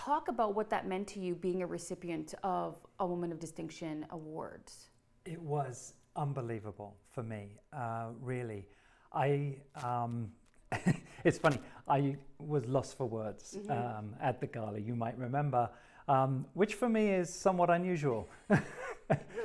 talk about what that meant to you being a recipient of a Woman of Distinction awards. It was unbelievable for me, really. It's funny, I was lost for words at the gala, you might remember, which for me is somewhat unusual. Really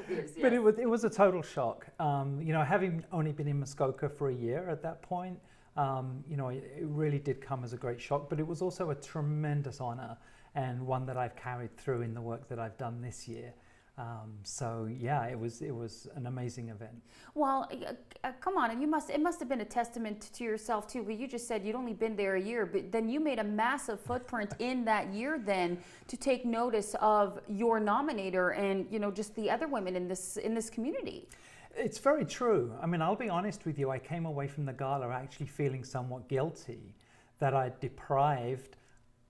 is, yes. But it was a total shock. Having only been in Muskoka for a year at that point, it really did come as a great shock, but it was also a tremendous honor and one that I've carried through in the work that I've done this year. It was an amazing event. Well, come on, it must have been a testament to yourself too. You just said you'd only been there a year, but then you made a massive footprint in that year then to take notice of your nominator and just the other women in this community. It's very true. I mean, I'll be honest with you, I came away from the gala actually feeling somewhat guilty that I'd deprived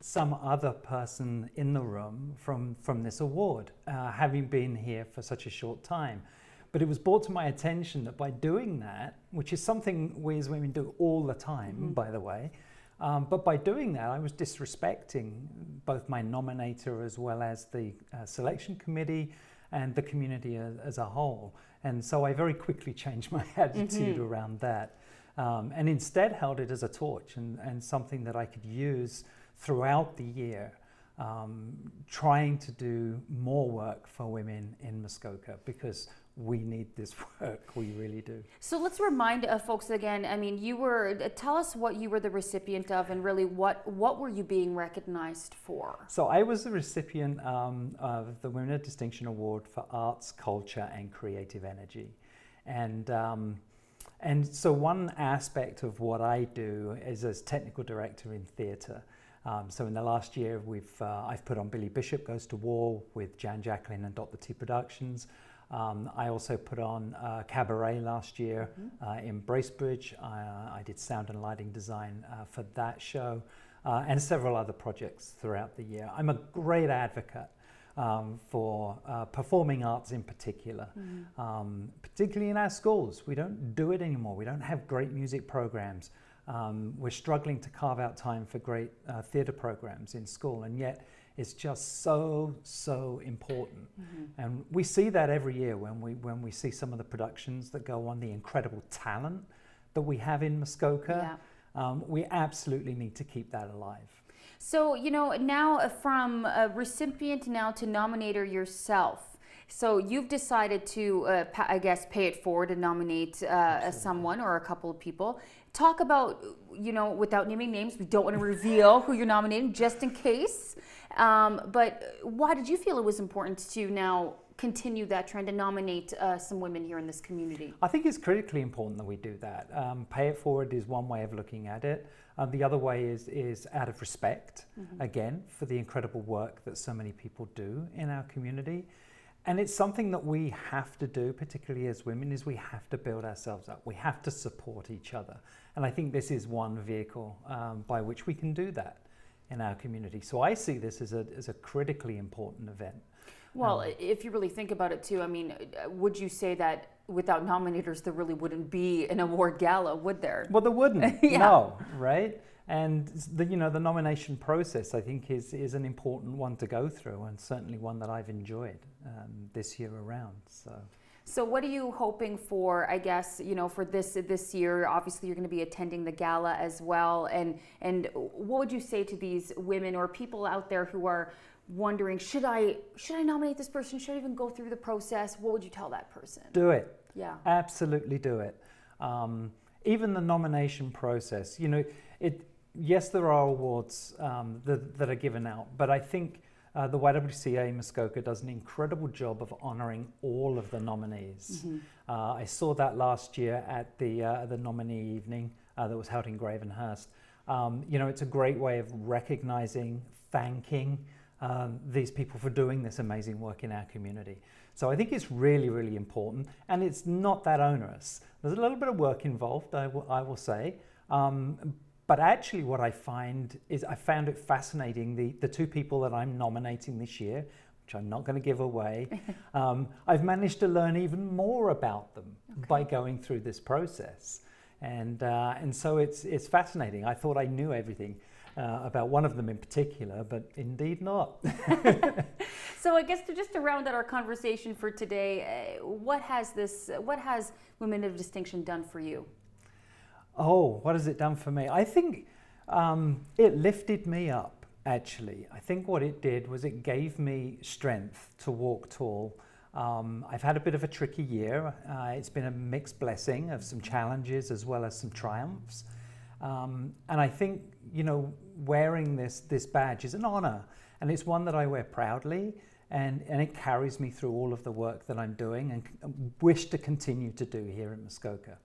some other person in the room from this award, having been here for such a short time. But it was brought to my attention that by doing that, which is something we as women do all the time, by the way, but by doing that, I was disrespecting both my nominator as well as the selection committee and the community as a whole. And so I very quickly changed my attitude around that, and instead held it as a torch and something that I could use throughout the year, trying to do more work for women in Muskoka, because we need this work, we really do. So let's remind folks again, I mean, tell us what you were the recipient of, and really what were you being recognized for? So I was the recipient of the Women of Distinction Award for Arts, Culture and Creative Energy. And so one aspect of what I do is as technical director in theatre. So in the last year, I've put on Billy Bishop Goes to War with Jan Jacqueline and Dr. T Productions. I also put on Cabaret last year in Bracebridge. I did sound and lighting design for that show, and several other projects throughout the year. I'm a great advocate for performing arts in particular, particularly in our schools. We don't do it anymore. We don't have great music programs. We're struggling to carve out time for great theatre programs in school, and yet it's just so important. And we see that every year when we see some of the productions that go on, the incredible talent that we have in Muskoka. We absolutely need to keep that alive. So, now from a recipient now to nominator yourself. So you've decided to, I guess, pay it forward and nominate someone or a couple of people. Talk about, without naming names, we don't want to reveal who you're nominating just in case. But why did you feel it was important to now continue that trend and nominate some women here in this community? I think it's critically important that we do that. Pay it forward is one way of looking at it. The other way is out of respect, again, for the incredible work that so many people do in our community. And it's something that we have to do, particularly as women, is we have to build ourselves up. We have to support each other. And I think this is one vehicle by which we can do that in our community. So I see this as a critically important event. Well, if you really think about it too, I mean, would you say that without nominators, there really wouldn't be an award gala, would there? Well, there wouldn't, no, right? And the nomination process, I think, is an important one to go through, and certainly one that I've enjoyed this year around. So what are you hoping for, I guess, for this year? Obviously, you're going to be attending the gala as well. And what would you say to these women or people out there who are wondering, should I nominate this person? Should I even go through the process? What would you tell that person? Do it. Yeah. Absolutely do it. Even the nomination process, yes, there are awards that are given out, but I think the YWCA Muskoka does an incredible job of honouring all of the nominees. I saw that last year at the nominee evening that was held in Gravenhurst. It's a great way of recognising, thanking these people for doing this amazing work in our community. So I think it's really, really important, and it's not that onerous. There's a little bit of work involved, I will say. But actually what I found it fascinating, the two people that I'm nominating this year, which I'm not going to give away, I've managed to learn even more about them by going through this process. And so it's fascinating. I thought I knew everything about one of them in particular, but indeed not. So I guess just to round out our conversation for today, what has Women of Distinction done for you? Oh, what has it done for me? I think it lifted me up, actually. I think what it did was it gave me strength to walk tall. I've had a bit of a tricky year. It's been a mixed blessing of some challenges as well as some triumphs. And I think, wearing this badge is an honor, and it's one that I wear proudly, and it carries me through all of the work that I'm doing and wish to continue to do here in Muskoka.